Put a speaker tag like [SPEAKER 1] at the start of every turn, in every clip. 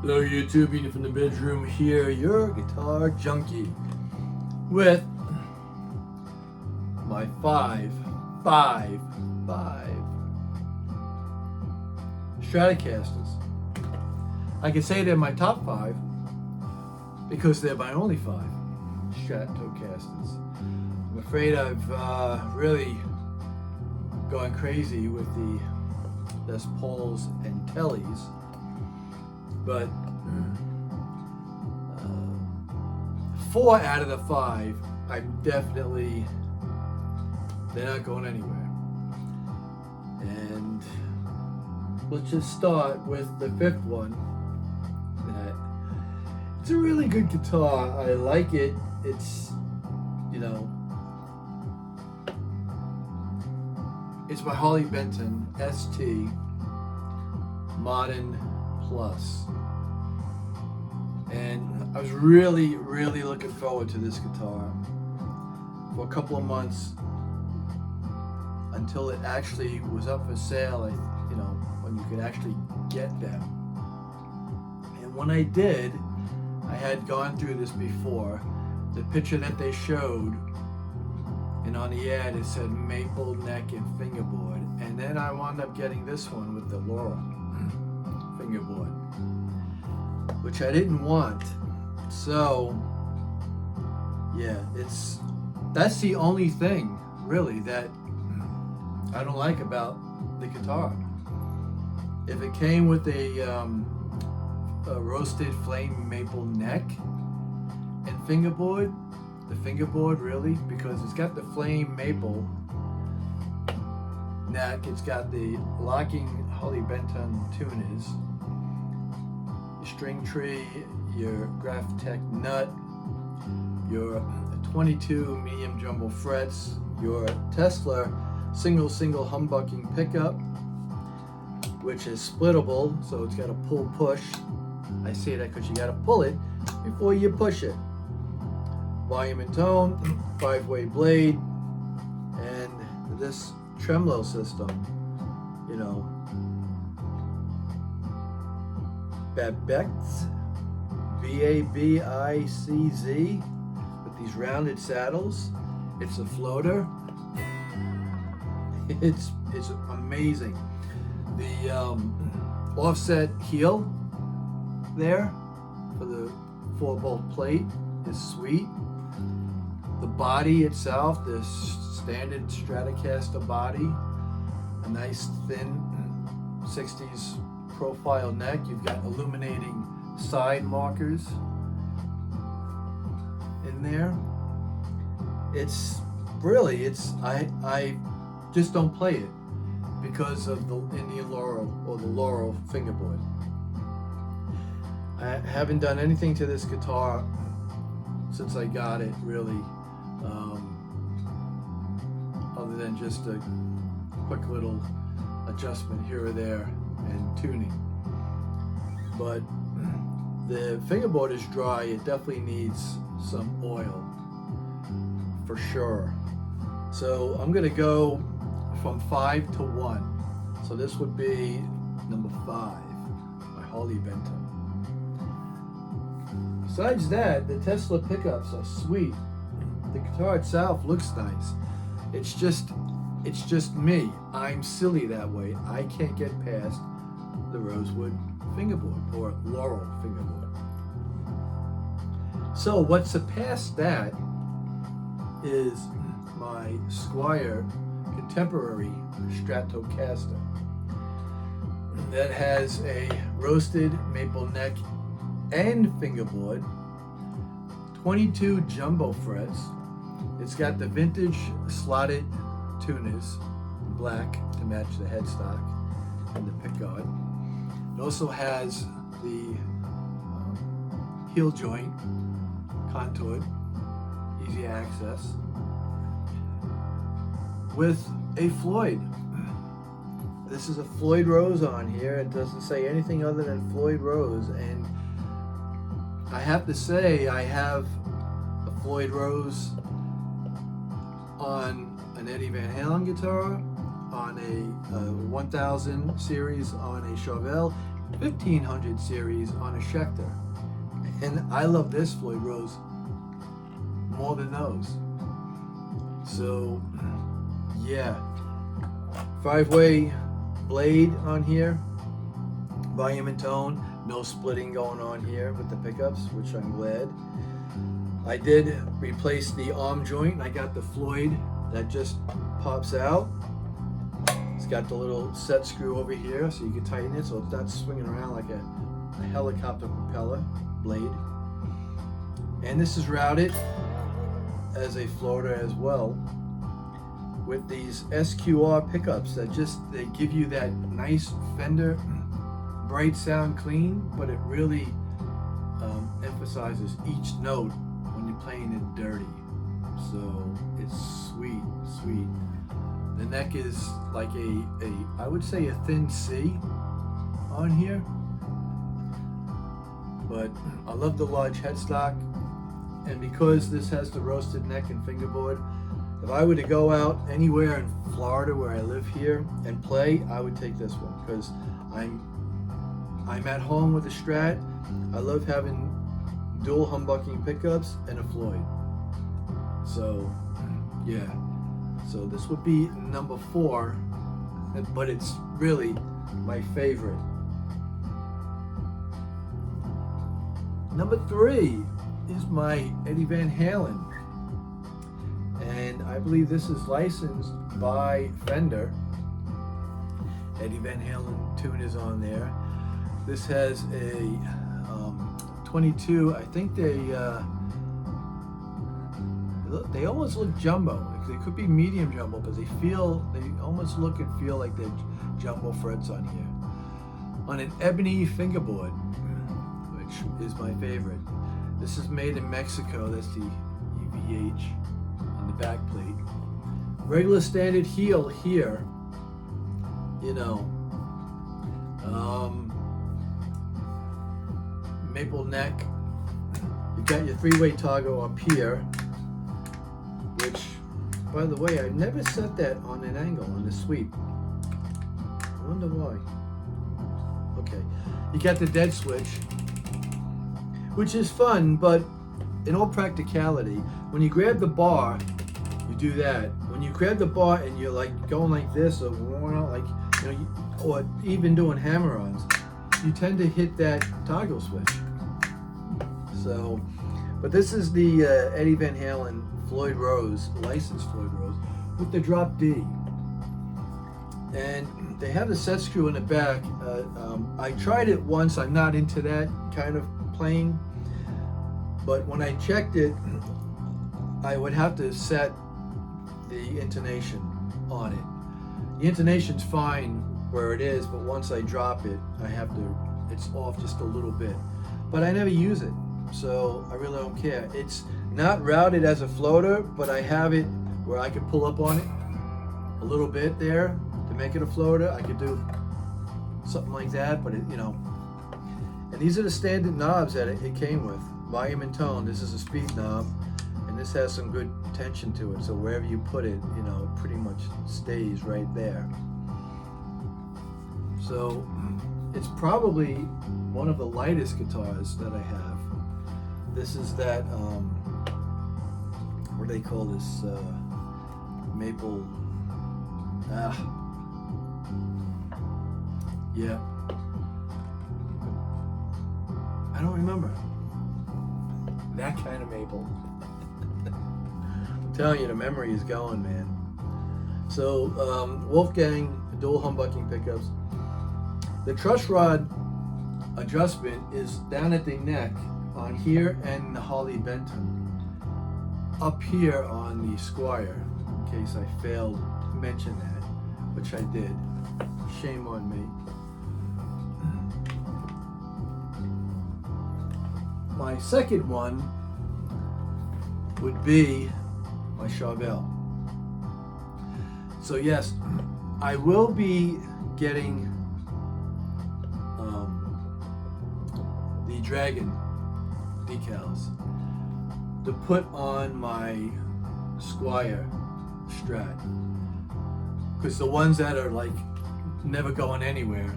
[SPEAKER 1] Hello YouTube, Eating from the bedroom here, your guitar junkie, with my five Stratocasters. I can say they're my top 5 because they're my only 5 Stratocasters. I'm afraid I've really gone crazy with the Les Pauls and Tellys, but 4 out of the 5, they're not going anywhere. And let's just start with the 5th one. It's a really good guitar. I like it. It's, it's my Harley Benton ST Modern Plus. And I was really looking forward to this guitar for a couple of months until it actually was up for sale, when you could actually get them. And when I did, I had gone through this before. The picture that they showed, and on the ad it said maple neck and fingerboard, and then I wound up getting this one with the laurel fingerboard, which I didn't want. So yeah, that's the only thing really that I don't like about the guitar. If it came with a roasted flame maple neck and fingerboard, the fingerboard really, because it's got the flame maple neck, it's got the locking Harley Benton tuners, your string tree, your Graphtec nut, your 22 medium jumbo frets, your Tesla single humbucking pickup, which is splittable, so it's got a pull push. I say that because you got to pull it before you push it. Volume and tone, 5-way blade, and this tremolo system, Babicz, B-A-B-I-C-Z, with these rounded saddles. It's a floater. It's amazing. The offset heel there for the 4-bolt plate is sweet. The body itself, this standard Stratocaster body, a nice thin 60s profile neck. You've got illuminating side markers in there. It's really, I just don't play it because of the Indian laurel or the laurel fingerboard. I haven't done anything to this guitar since I got it, really, other than just a quick little adjustment here or there and tuning. But the fingerboard is dry. It definitely needs some oil for sure. So I'm gonna go from 5 to 1. So this would be number 5, my Harley Benton. Besides that, the Tesla pickups are sweet. The guitar itself looks nice. It's just me. I'm silly that way. I can't get past the rosewood fingerboard or laurel fingerboard. So what surpassed that is my Squier Contemparery Stratocaster that has a roasted maple neck and fingerboard, 22 jumbo frets. It's got the vintage slotted tuners, black to match the headstock and the pickguard. It also has the heel joint contoured, easy access, with a Floyd. This is a Floyd Rose on here. It doesn't say anything other than Floyd Rose, and I have to say I have a Floyd Rose on an Eddie Van Halen guitar, on a 1000 series on a Charvel, 1500 series on a Schecter. And I love this Floyd Rose more than those. So yeah, 5-way blade on here, volume and tone, no splitting going on here with the pickups, which I'm glad. I did replace the arm joint, and I got the Floyd that just pops out. It's got the little set screw over here so you can tighten it so it's not swinging around like a helicopter propeller blade. And this is routed as a floater as well with these SQR pickups that they give you that nice Fender bright sound clean, but it really emphasizes each note when you're playing it dirty. So it's sweet, sweet. The neck is like I would say a thin C on here, but I love the large headstock, and because this has the roasted neck and fingerboard, if I were to go out anywhere in Florida where I live here and play, I would take this one because I'm at home with a Strat. I love having dual humbucking pickups and a Floyd. So yeah, so this would be number 4, but it's really my favorite. Number 3 is my Eddie Van Halen, and I believe this is licensed by Fender. Eddie Van Halen tune is on there. This has a 22. I think they almost look jumbo. They could be medium jumbo, but they almost look and feel like they're jumbo frets on here. On an ebony fingerboard, which is my favorite. This is made in Mexico. That's the EVH on the back plate. Regular standard heel here, you know. Maple neck. You got your 3-way toggle up here, which, by the way, I never set that on an angle on the sweep. I wonder why. Okay, you got the dead switch, which is fun, but in all practicality, when you grab the bar, you do that. When you grab the bar and you're like going like this, or like, you know, or even doing hammer-ons, you tend to hit that toggle switch. So, but this is the Eddie Van Halen Floyd Rose, licensed Floyd Rose, with the drop D. And they have the set screw in the back. I tried it once. I'm not into that kind of playing, but when I checked it, I would have to set the intonation on it. The intonation's fine where it is, but once I drop it, it's off just a little bit. But I never use it, so I really don't care. It's not routed as a floater, but I have it where I can pull up on it a little bit there to make it a floater. I could do something like that, but you know. And these are the standard knobs that it came with. Volume and tone. This is a speed knob, and this has some good tension to it. So wherever you put it, you know, it pretty much stays right there. So it's probably one of the lightest guitars that I have. This is that, what do they call this? Maple, yeah. I don't remember. That kind of maple. I'm telling you, the memory is going, man. So, Wolfgang dual humbucking pickups. The truss rod adjustment is down at the neck on here and the Harley Benton. Up here on the Squier, in case I failed to mention that, which I did. Shame on me. My second one would be my Charvel. So yes, I will be getting the Dragon decals to put on my Squier Strat, because the ones that are like never going anywhere,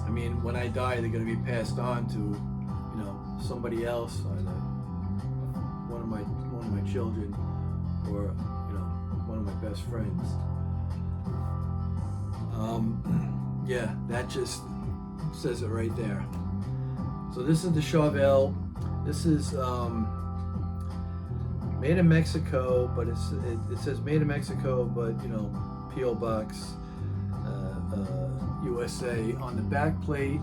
[SPEAKER 1] I mean, when I die, they're going to be passed on to, you know, somebody else, either one of my children, or, you know, one of my best friends. Yeah, that just says it right there. So this is the Charvel. This is made in Mexico, but it says made in Mexico, but, you know, P.O. Box, USA. On the back plate,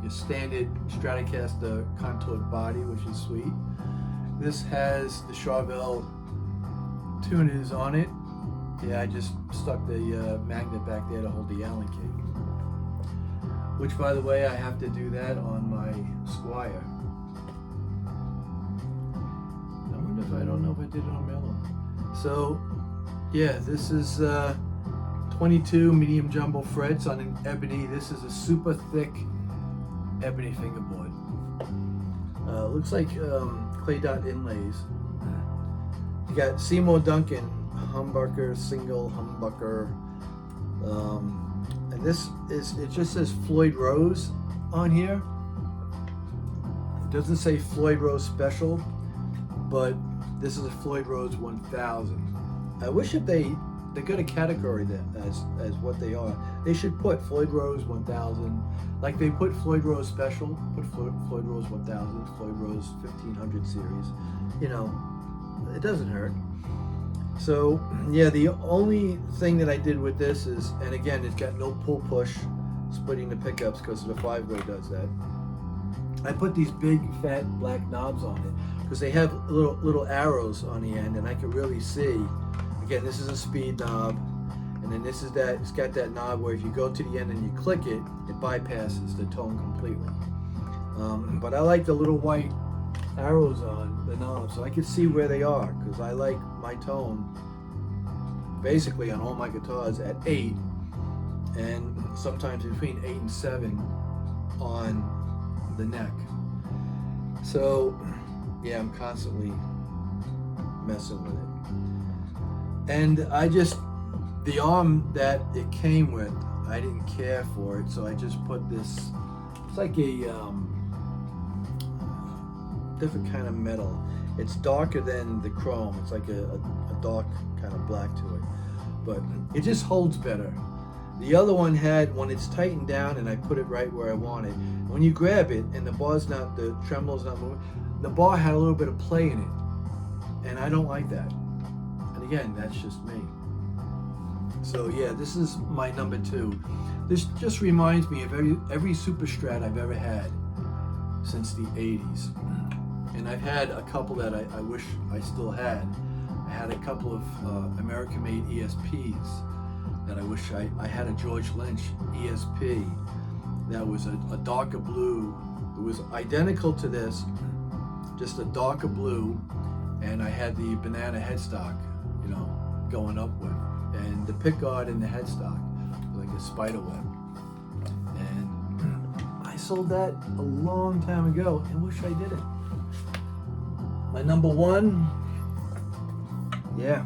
[SPEAKER 1] your standard Stratocaster contoured body, which is sweet. This has the Charvel tuners on it. Yeah, I just stuck the magnet back there to hold the Allen key. Which, by the way, I have to do that on my Squier. I don't know if I did it on my other one. So, yeah, this is 22 medium jumbo frets on an ebony. This is a super thick ebony fingerboard. Looks like clay dot inlays. You got Seymour Duncan humbucker, single humbucker, and this is, it just says Floyd Rose on here. It doesn't say Floyd Rose Special, but this is a Floyd Rose 1000. I wish if they got a category that as what they are. They should put Floyd Rose 1000, like they put Floyd Rose Special, put Floyd Rose 1000, Floyd Rose 1500 series. You know, it doesn't hurt. So yeah, the only thing that I did with this is, and again, it's got no pull push splitting the pickups because the 5-way does that. I put these big fat black knobs on it because they have little arrows on the end, and I can really see. Again, this is a speed knob, and then this is that, it's got that knob where if you go to the end and you click it, it bypasses the tone completely. But I like the little white arrows on the knob so I can see where they are, because I like my tone basically on all my guitars at 8, and sometimes between 8 and 7 on the neck. So yeah, I'm constantly messing with it. And I just, the arm that it came with, I didn't care for it, so I just put this, it's like a different kind of metal. It's darker than the chrome. It's like a dark kind of black to it, but it just holds better. The other one had, when it's tightened down and I put it right where I want it, when you grab it and the bar's not, the tremble's not moving, the bar had a little bit of play in it, and I don't like that. And again, that's just me. So yeah, this is my number 2. This just reminds me of every Super Strat I've ever had since the 80s. And I've had a couple that I wish I still had. I had a couple of American-made ESPs that I wish I had a George Lynch ESP that was a darker blue. It was identical to this, just a darker blue, and I had the banana headstock, you know, going up with, and the pickguard and the headstock, like a spider web. And I sold that a long time ago and wish I didn't. My number 1, yeah,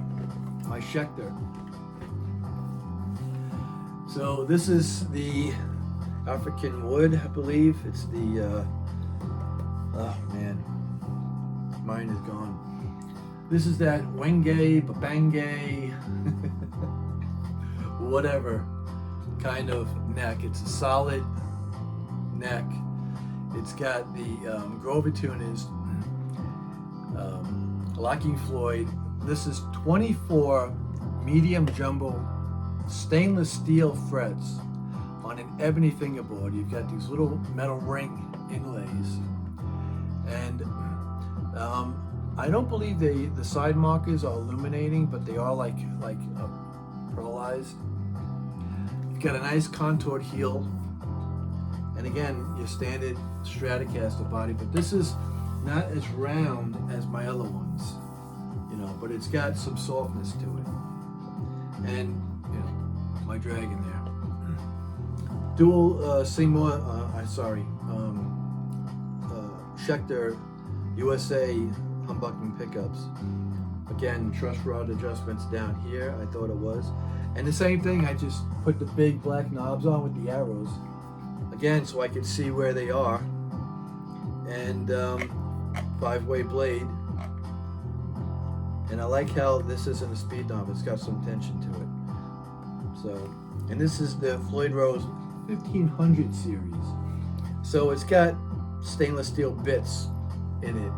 [SPEAKER 1] my Schecter. So this is the African wood, I believe. It's the, oh man, mine is gone. This is that Wenge, Babange, whatever kind of neck. It's a solid neck. It's got the Grover tuners, Locking Floyd. This is 24 medium jumbo stainless steel frets on an ebony fingerboard. You've got these little metal ring inlays, and I don't believe the side markers are illuminating, but they are like pearlized. You've got a nice contoured heel, and again, your standard Stratocaster body, but this is not as round as my other ones, you know, but it's got some softness to it. And, you know, my dragon there. Dual Seymour, Schecter USA humbucking pickups. Again, truss rod adjustments down here, I thought it was. And the same thing, I just put the big black knobs on with the arrows, again, so I could see where they are. And 5-way blade. And I like how this isn't a speed knob, it's got some tension to it. So, and this is the Floyd Rose 1500 series. So it's got stainless steel bits in it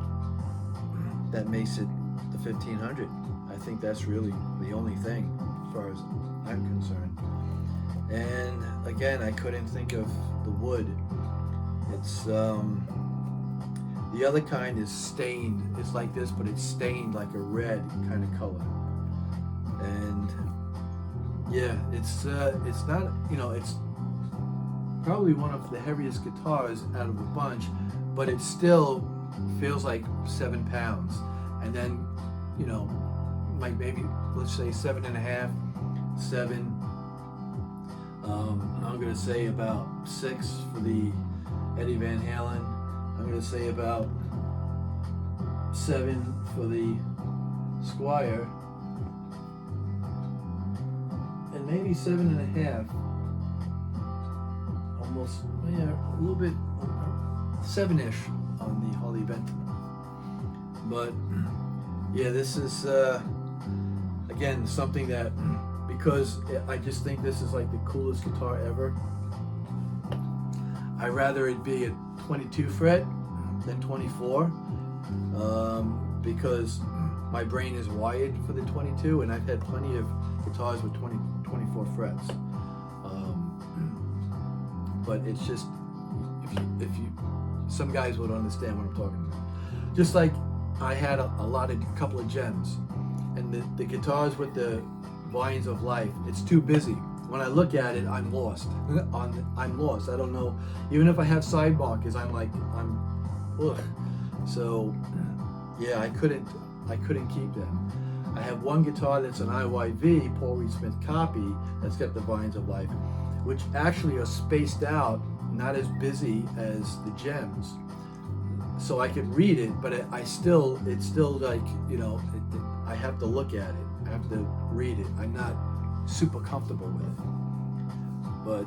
[SPEAKER 1] that makes it the 1500. I think that's really the only thing as far as I'm concerned. And again, I couldn't think of the wood. It's the other kind is stained. It's like this, but it's stained like a red kind of color. And yeah, it's not, you know, it's probably one of the heaviest guitars out of the bunch, but it still feels like 7 pounds. And then, you know, like maybe let's say 7.5, 7. I'm gonna say about 6 for the Eddie Van Halen. I'm gonna say about 7 for the Squier, and maybe 7.5. Almost, yeah, a little bit 7-ish on the Harley Benton. But yeah, this is again something that, because I just think this is like the coolest guitar ever, I'd rather it be a 22 fret than 24, because my brain is wired for the 22, and I've had plenty of guitars with 24 frets. But it's just, if you some guys would understand what I'm talking about. Just like I had a couple of gems, and the guitars with the Vines of Life, it's too busy. When I look at it, I'm lost. I'm lost. I don't know. Even if I have side markers, I'm ugh. So yeah, I couldn't keep them. I have one guitar that's an IYV, Paul Reed Smith copy, that's got the Vines of Life, which actually are spaced out, not as busy as the gems. So I could read it, but it's still like, you know, I have to look at it. I have to read it. I'm not super comfortable with it. But,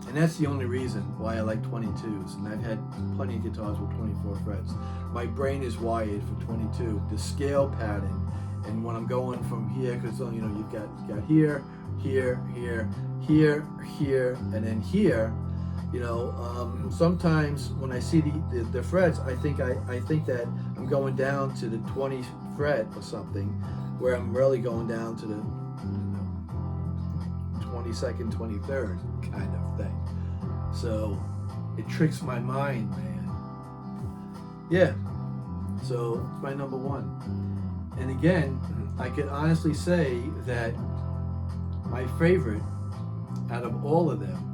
[SPEAKER 1] and that's the only reason why I like 22s. And I've had plenty of guitars with 24 frets. My brain is wired for 22. The scale pattern, and when I'm going from here, because you know you've got here, here, here, here, here, and then here. You know, sometimes when I see the frets, I think that I'm going down to the 20th fret or something, where I'm really going down to the 22nd, 23rd kind of thing. So it tricks my mind, man. Yeah. So it's my number one. And again, I can honestly say that my favorite out of all of them,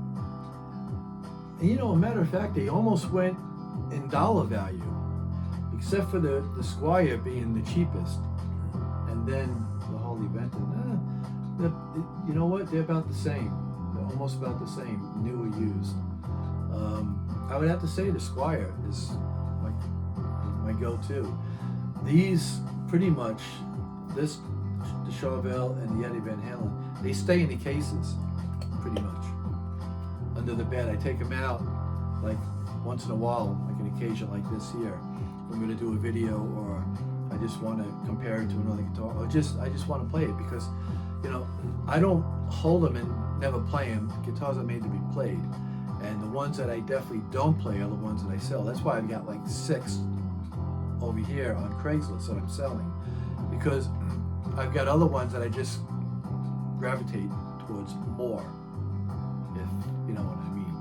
[SPEAKER 1] and you know, a matter of fact, they almost went in dollar value, except for the Squier being the cheapest, and then the Harley Benton. You know what? They're about the same. They're almost about the same, new or used. I would have to say the Squier is my go-to. These pretty much, the Charvel and the Eddie Van Halen, they stay in the cases pretty much under the bed. I take them out like once in a while, like an occasion like this here. I'm going to do a video, or I just want to compare it to another guitar, or I just want to play it because, you know, I don't hold them and never play them. Guitars are made to be played, and the ones that I definitely don't play are the ones that I sell. That's why I've got like 6 over here on Craigslist that I'm selling, because I've got other ones that I just gravitate towards more, if you know what I mean.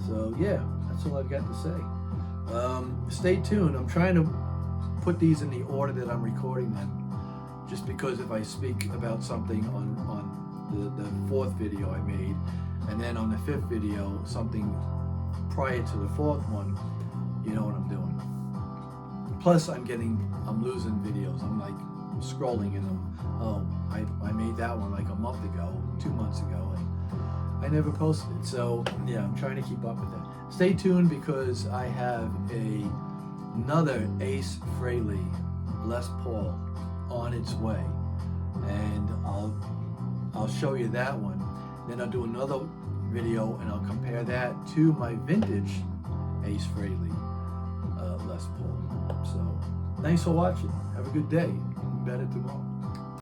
[SPEAKER 1] So yeah, that's all I've got to say. Stay tuned. I'm trying to put these in the order that I'm recording them, just because if I speak about something on the 4th video I made, and then on the 5th video something prior to the 4th one, you know what I'm doing. Plus I'm losing videos. I'm like scrolling in them. Oh, I made that one like a month ago, 2 months ago, and I never posted it. So yeah, I'm trying to keep up with that. Stay tuned, because I have another Ace Frehley Les Paul on its way, and I'll I'll show you that one. Then I'll do another video and I'll compare that to my vintage Ace Frehley Les Paul. So thanks for watching. Have a good day. Better tomorrow.